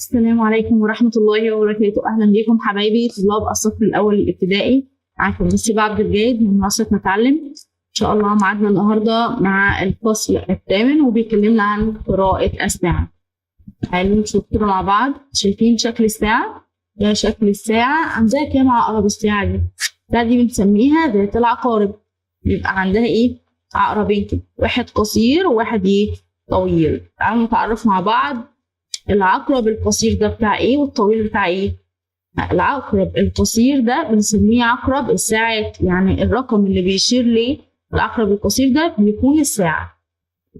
السلام عليكم ورحمة الله وبركاته. أهلا بكم حبايبي طلاب الصف الأول الابتدائي. معاكم مس عبد الجيد من منصة نتعلم. إن شاء الله معادنا النهاردة مع الفصل الثامن وبيكلمنا عن قراءة الساعة. تعالوا نشوف كده مع بعض. شايفين شكل الساعة؟ ده شكل الساعة. عندها كام عقرب الساعة دي؟ الساعة دي بنسميها ذات العقارب. بيبقى عندها إيه؟ عقربين كده، واحد قصير وواحد إيه؟ طويل. تعالوا نتعرف مع بعض. العقرب القصير ده بتاع ايه والطويل بتاع ايه؟ العقرب القصير ده بنسميه عقرب الساعات، يعني الرقم اللي بيشير ليه العقرب القصير ده بيكون الساعة،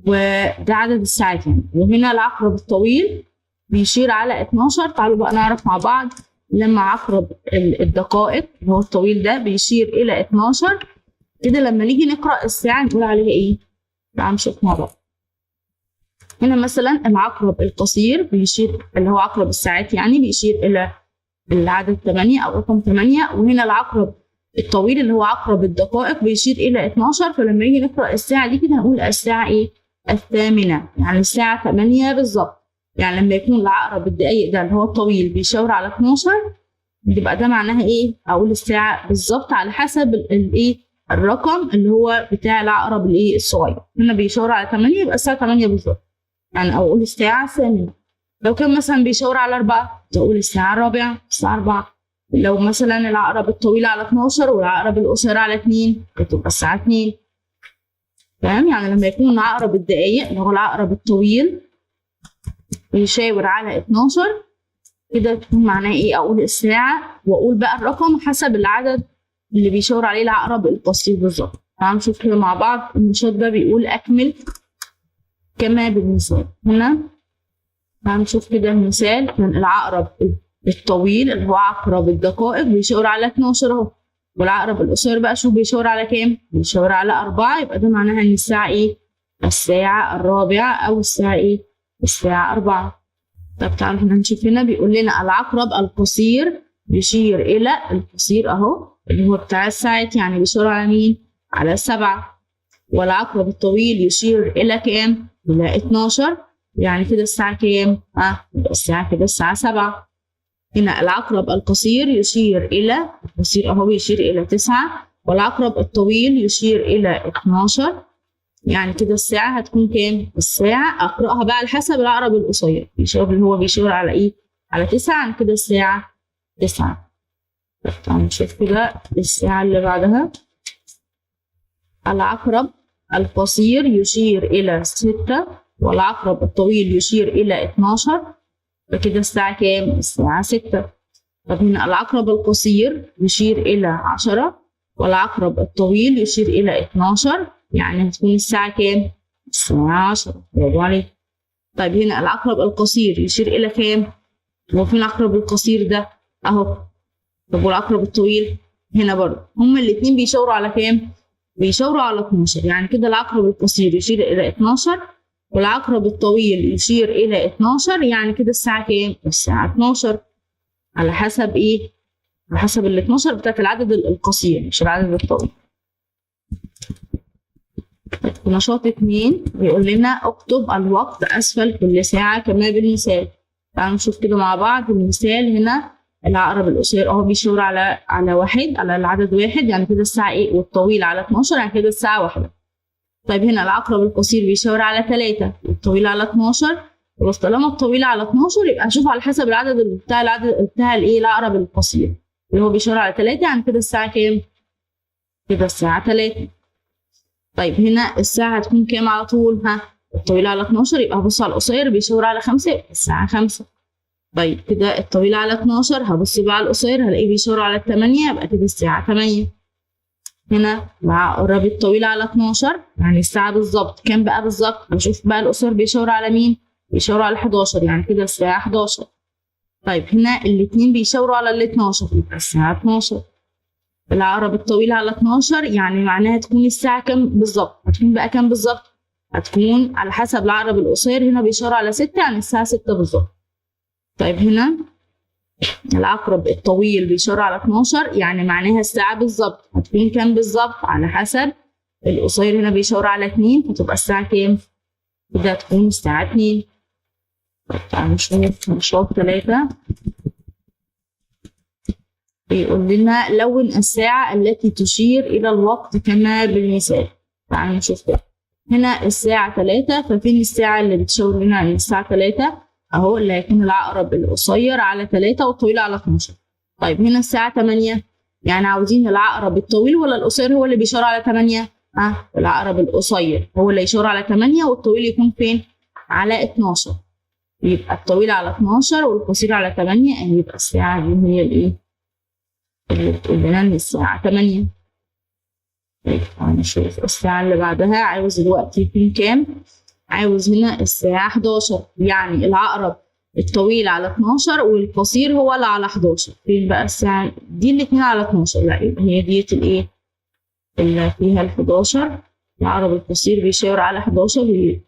وده عدد الساعات يعني. وهنا العقرب الطويل بيشير على 12. تعالوا بقى نعرف مع بعض. لما عقرب الدقائق اللي هو الطويل ده بيشير إلى 12 كده، لما نيجي نقرأ الساعة نقول عليها ايه؟ تعالوا نشوف مع بعض. هنا مثلا العقرب القصير بيشير اللي هو عقرب الساعات، يعني بيشير إلى العدد 8 أو رقم 8. وهنا العقرب الطويل اللي هو عقرب الدقائق بيشير إلى 12. فلما نيجي نقرأ الساعة دي كده نقول الساعة إيه؟ الثامنة، يعني الساعة 8 بالظبط. يعني لما يكون العقرب الدقايق ده اللي هو الطويل بيشاور على 12 يبقى ده معناها إيه؟ أقول الساعة بالظبط على حسب الإيه؟ الرقم اللي هو بتاع العقرب الإيه؟ الصغير. هنا بيشاور على 8 يبقى الساعة 8 بالظبط. يعني أقول الساعة الثامنة. لو كان مثلا بيشاور على 4 تقول الساعة الرابعة، الساعة 4. لو مثلا العقرب الطويل على 12 والعقرب القصير على 2 تبقى الساعة 2. فاهم؟ يعني لما يكون عقرب الدقايق اللي هو العقرب الطويل بيشاور على 12 كده تكون معناه إيه؟ أقول الساعة وأقول بقى الرقم حسب العدد اللي بيشاور عليه العقرب القصير بالظبط. تعالوا نشوف كده مع بعض. النشاط ده بيقول أكمل كما بالمثال. هنا هنشوف كده المثال من العقرب الطويل اللي هو عقرب الدقائق بيشاور على 12 اهو، والعقرب القصير بقى شوف بيشاور على كام؟ بيشاور على 4. يبقى ده معناها ان الساعة ايه؟ الساعة الرابعة او الساعة ايه؟ الساعة 4. طب تعالوا هنا نشوف. هنا بيقول لنا العقرب القصير بيشير الى القصير اهو اللي هو بتاع الساعات، يعني بيشاور على مين؟ على 7. والعقرب الطويل يشير الى كام؟ إلى 12. يعني كده الساعة كام؟ يبقى الساعة كده الساعة 7. هنا العقرب القصير يشير إلى القصير أهو بيشير إلى 9، والعقرب الطويل يشير إلى 12. يعني كده الساعة هتكون كام؟ الساعة أقرأها بقى على حسب العقرب القصير بيشاور اللي هو بيشاور على إيه؟ على 9. يعني كده الساعة 9. تعالوا نشوف كده الساعة اللي بعدها. العقرب القصير يشير إلى 6 والعقرب الطويل يشير إلى 12. فكده الساعة كام؟ الساعة 6. طب هنا العقرب القصير يشير إلى 10 والعقرب الطويل يشير إلى 12. يعني هتكون الساعة كام؟ الساعة 10. برافو عليك. طيب هنا العقرب القصير يشير إلى كام؟ هو فين العقرب القصير ده؟ أهو. طب والعقرب الطويل؟ هنا برضه. هما الاتنين بيشاوروا على كام؟ بيشاوروا على 12. يعني كده العقرب القصير يشير إلى 12 والعقرب الطويل يشير إلى 12. يعني كده الساعة كام؟ الساعة 12 على حسب إيه؟ على حسب ال 12 بتاعت العدد القصير مش العدد الطويل. نشاط 2 بيقول لنا اكتب الوقت أسفل كل ساعة كما بالمثال. تعالوا نشوف كده مع بعض المثال. هنا العقرب القصير اهو بيشاور على 1، على العدد 1. يعني كده الساعة ايه؟ والطويل على 12. يعني كده الساعة 1. طيب هنا العقرب القصير بيشاور على 3 والطويل على 12. بس طالما الطويل على 12 يبقى اشوف على حسب العدد بتاع الايه؟ العقرب القصير اللي هو بيشاور على 3. يعني كده الساعة كام؟ كده الساعة 3. طيب هنا الساعة هتكون كام على طول؟ الطويل على 12 يبقى هبص على القصير بيشاور على 5 يبقى الساعة 5. طيب كده الطويل على 12 هبص بقى على القصير هلاقيه بيشاور على 8 يبقى كده الساعة 8. هنا العقرب الطويل على 12 يعني الساعة بالظبط كام بقى بالظبط؟ بشوف بقى القصير بيشاور على مين؟ بيشاور على 11. يعني كده الساعة 11. طيب هنا الاتنين بيشاوروا على ال 12 يبقى الساعة 12. العقرب الطويل على 12 يعني معناها تكون الساعة كام بالظبط؟ هتكون بقى كام بالظبط؟ هتكون على حسب العقرب القصير هنا بيشاور على 6 يعني الساعة 6 بالظبط. طيب هنا العقرب الطويل بيشاور على 12 يعني معناها الساعة بالظبط هتكون كام بالظبط؟ على حسب القصير هنا بيشاور على 2 فتبقى الساعة كام؟ كده هتكون الساعة 2. تعالوا نشوف نشاط 3. بيقول لنا لون الساعة التي تشير إلى الوقت كما بالمثال. تعالوا نشوف كده. هنا الساعة 3، ففين الساعة اللي بتشاور لنا عن الساعة 3؟ أهو اللي هيكون العقرب القصير على 3 والطويل على 12. طيب هنا الساعة 8، يعني عاوزين العقرب الطويل ولا القصير هو اللي بيشاور على 8؟ العقرب القصير هو اللي يشاور على 8 والطويل يكون فين؟ على 12. يبقى الطويل على 12 والقصير على 8، يبقى الساعة دي هي الإيه؟ اللي بتقول لنا إن الساعة 8. طيب هنشوف الساعة اللي بعدها. عاوز الوقت يكون كام؟ عاوز هنا الساعة 11، يعني العقرب الطويل على 12 والقصير هو اللي على 11. فين بقى الساعة دي؟ الاتنين على 12. لا، يبقى هي ديت الإيه؟ اللي فيها ال 11. العقرب القصير بيشاور على 11.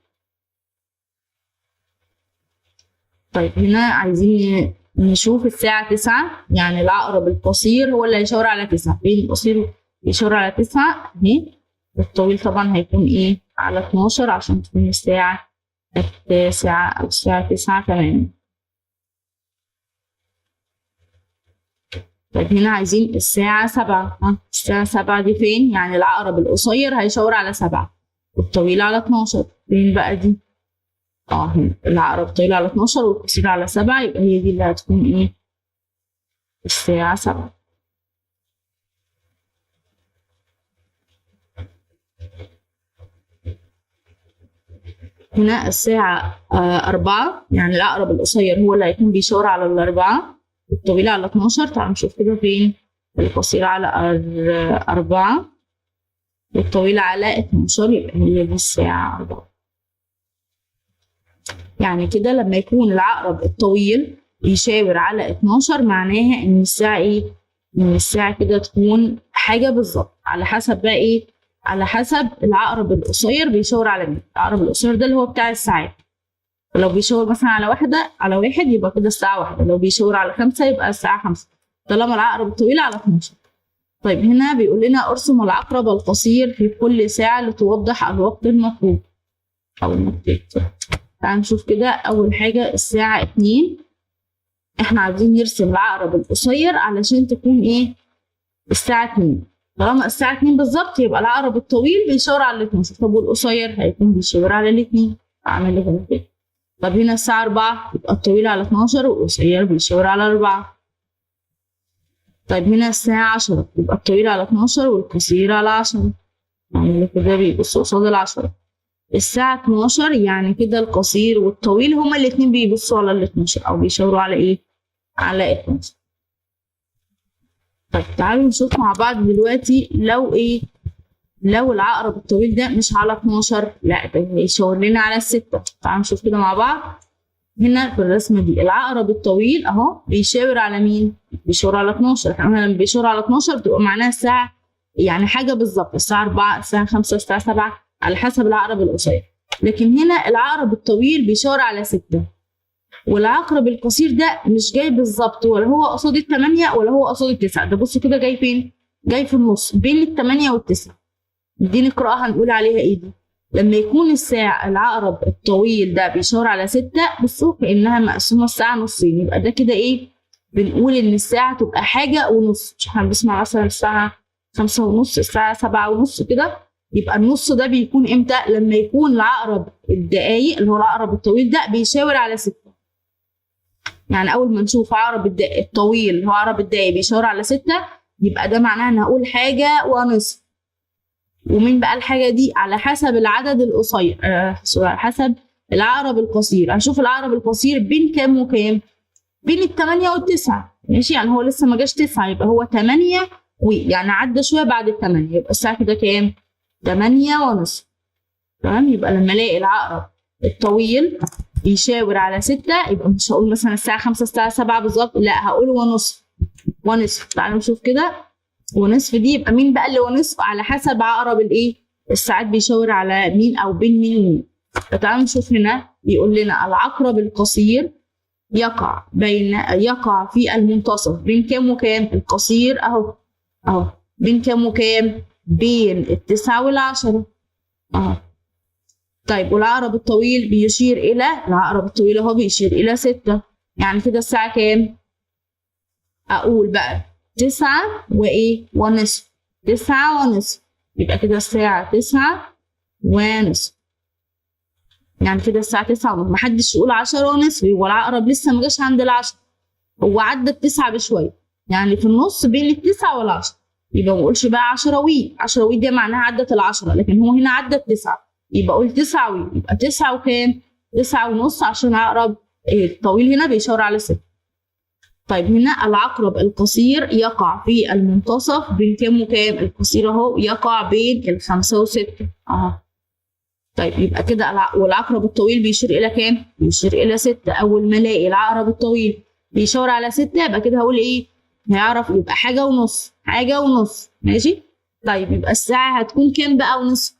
طيب هنا عايزين نشوف الساعة 9، يعني العقرب القصير هو اللي هيشاور على 9. فين القصير بيشاور على 9 اهي. الطويل طبعا هيكون ايه؟ على 12 عشان تكون الساعة 9 أو الساعة 9 تمام. طيب هنا عايزين الساعة 7. الساعة 7 دي فين؟ يعني العقرب القصير هيشاور على 7 والطويل على 12. فين بقى دي؟ هنا العقرب طويل على 12 والقصير على 7، يبقى هي دي اللي هتكون ايه؟ الساعة 7. هنا الساعة 4، يعني العقرب القصير هو اللي هيكون بيشاور على 4 والطويل على 12. تعالوا نشوف كده فين؟ القصير على 4 والطويل على 12، يبقى هي دي الساعة 4. يعني كده لما يكون العقرب الطويل بيشاور على 12 معناها ان الساعة ايه؟ ان الساعة كده تكون حاجة بالظبط، على حسب بقى ايه؟ على حسب العقرب القصير بيشاور على مين. العقرب القصير ده اللي هو بتاع الساعات. لو بيشاور مثلا على 1 يبقى كده الساعة 1، لو بيشاور على 5 يبقى الساعة 5، طالما العقرب الطويل على 12. طيب هنا بيقول لنا ارسم العقرب القصير في كل ساعة لتوضح الوقت المطلوب أو المطلوب. تعال نشوف كده. أول حاجة الساعة 2، إحنا عايزين نرسم العقرب القصير علشان تكون إيه؟ الساعة 2. طالما الساعة 2 بالظبط يبقى العقرب الطويل بيشاور على 12. طب والقصير هيكون بيشاور على الاتنين. أعمل له هنا كده. طب هنا الساعة 4 يبقى الطويل على 12 والقصير بيشاور على 4. طيب هنا الساعة 10 يبقى الطويل على 12 والقصير على 10. أعمل له كده بيبص قصاد ال10. الساعة 12 يعني كده القصير والطويل هما الاتنين بيبصوا على ال 12 أو بيشاوروا على إيه؟ على 12. طيب تعالوا نشوف مع بعض دلوقتي لو إيه؟ لو العقرب الطويل ده مش على 12، لا ده هيشاور لنا على 6. تعالوا نشوف كده مع بعض. هنا في الرسمة دي العقرب الطويل أهو بيشاور على مين؟ بيشاور على 12. احنا لما بيشاور على 12 بتبقى معناها الساعة يعني حاجة بالظبط، الساعة 4 الساعة 5 الساعة 7 على حسب العقرب القصير. لكن هنا العقرب الطويل بيشاور على 6 والعقرب القصير ده مش جاي بالظبط، ولا هو قصاد ال8 ولا هو قصاد ال9. ده بصوا كده جاي فين؟ جاي في النص بين ال8 وال9. دي نقراها هنقول عليها ايه دي؟ لما يكون الساعة العقرب الطويل ده بيشاور على 6، بصوا كأنها مقسومة الساعة نصين، يبقى ده كده ايه؟ بنقول ان الساعة تبقى حاجة ونص. مش احنا بنسمع مثلا الساعة 5 ونص الساعة 7 ونص كده، يبقى النص ده بيكون امتى؟ لما يكون العقرب الدقايق اللي هو العقرب الطويل ده بيشاور على 6. يعني اول ما نشوف عقرب الطويل اللي هو عقرب الدقايق بيشاور على 6، يبقى ده معناه ان هقول حاجة ونصف. ومين بقى الحاجة دي؟ على حسب العدد القصير، على حسب العقرب القصير. هشوف العقرب القصير بين كام وكام؟ بين ال8 وال9. ماشي، يعني هو لسه ما جاش 9، يبقى هو 8 يعني عدى شوية بعد ال8، يبقى الساعة كده كام؟ 8 ونصف. تمام. يبقى لما الاقي العقرب الطويل بيشاور على 6 يبقى مش هقول مثلا الساعة 5 الساعة 7 بالظبط، لا هقول ونصف. ونصف. تعالوا نشوف كده. ونصف دي يبقى مين بقى اللي ونصف؟ على حسب عقرب الايه؟ الساعات بيشاور على مين او بين مين ومين. فتعالوا نشوف هنا بيقول لنا العقرب القصير يقع في المنتصف بين كام وكام؟ القصير اهو بين كام وكام؟ بين ال9 وال10 اهو. طيب والعقرب الطويل بيشير إلى، العقرب الطويل أهو بيشير إلى 6. يعني كده الساعة كام؟ أقول بقى 9 وإيه؟ ونصف. 9 ونصف. يبقى كده الساعة 9 ونصف. يعني كده الساعة 9 ونصف. محدش يقول 10 ونصف، هو العقرب لسه مجاش عند ال10، هو عدى ال9 بشوية، يعني في النص بين ال9 وال10. يبقى ما اقولش بقى 10 وي، 10 وي دي معناها عدت ال10، لكن هو هنا عدى ال9، يبقى اقول 9 وي. يبقى 9 وكام؟ 9 ونص، عشان العقرب الطويل هنا بيشاور على 6. طيب هنا العقرب القصير يقع في المنتصف بين كام وكام؟ القصير اهو يقع بين ال5 و6 اهو. طيب يبقى كده والعقرب الطويل بيشير الى كام؟ بيشير الى 6. اول ما الاقي العقرب الطويل بيشاور على 6 يبقى كده هقول ايه؟ هيعرف يبقى حاجة ونص، حاجة ونص، ماشي؟ طيب يبقى الساعة هتكون كام بقى ونصف؟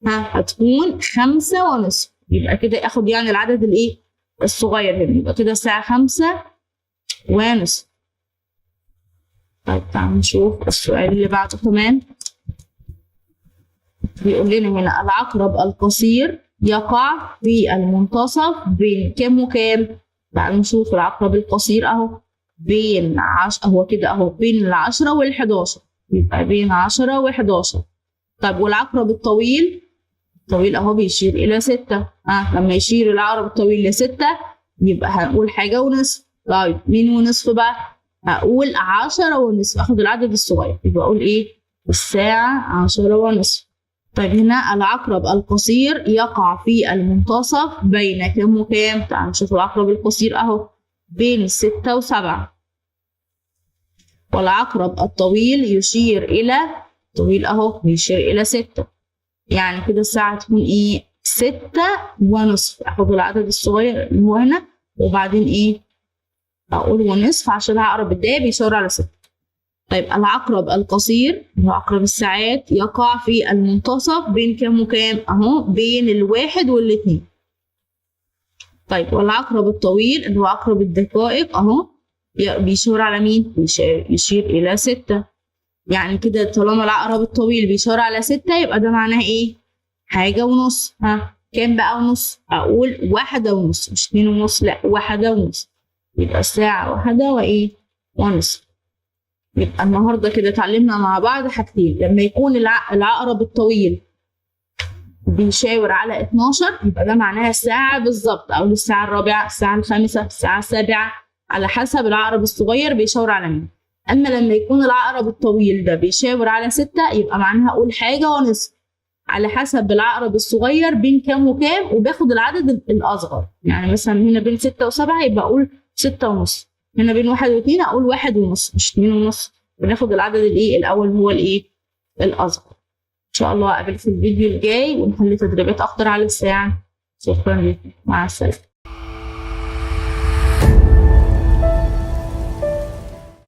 هتكون 5 ونصف. يبقى كده اخد يعني العدد الايه؟ الصغير هنا. يبقى كده الساعة 5 ونصف. طيب تعالوا نشوف السؤال اللي بعده كمان. بيقول لنا هنا العقرب القصير يقع في المنتصف بين كام وكام؟ تعالوا نشوف العقرب القصير اهو بين هو كده اهو بين ال10 وال11، يبقى بين 10 و11. طيب والعقرب الطويل، الطويل اهو بيشير الى 6. لما يشير العقرب الطويل ل6 يبقى هنقول حاجة ونصف. طيب مين ونصف بقى؟ هقول 10 ونصف، اخد العدد الصغير، يبقى اقول ايه؟ الساعة 10 ونصف. طيب هنا العقرب القصير يقع في المنتصف بين كام وكام؟ تعالوا نشوف العقرب القصير اهو بين 6 و7. والعقرب الطويل يشير إلى، طويل أهو بيشير إلى 6. يعني كده الساعة تكون إيه؟ 6 ونصف. أخد العدد الصغير اللي هو هنا وبعدين إيه؟ أقول ونصف عشان العقرب الداية بيشاور على 6. طيب العقرب القصير اللي هو عقرب الساعات يقع في المنتصف بين كام وكام؟ أهو بين ال1 وال2. طيب والعقرب الطويل اللي هو عقرب الدقائق أهو بيشاور على مين؟ يشير إلى 6. يعني كده طالما العقرب الطويل بيشاور على 6 يبقى ده معناه إيه؟ حاجة ونص. كام بقى ونص؟ أقول 1 ونص، مش 2 ونص، لأ 1 ونص. يبقى الساعة 1 وإيه؟ ونص. يبقى النهاردة كده اتعلمنا مع بعض حاجتين. لما يكون العقرب الطويل بيشاور على 12 يبقى ده معناها الساعة بالظبط، أو الساعة الرابعة، الساعة الخامسة، الساعة السابعة، على حسب العقرب الصغير بيشاور على مين. أما لما يكون العقرب الطويل ده بيشاور على 6 يبقى معناها أقول حاجة ونصف، على حسب العقرب الصغير بين كام وكام، وباخد العدد الأصغر. يعني مثلا هنا بين 6 و7 يبقى أقول 6 ونص، هنا بين 1 و2 أقول 1 ونص، مش 2 ونص. بناخد العدد الإيه؟ الأول هو الإيه؟ الأصغر. إن شاء الله أقابلك في الفيديو الجاي ونحل تدريبات أكتر على الساعة. شكرا لكم، مع السلامة.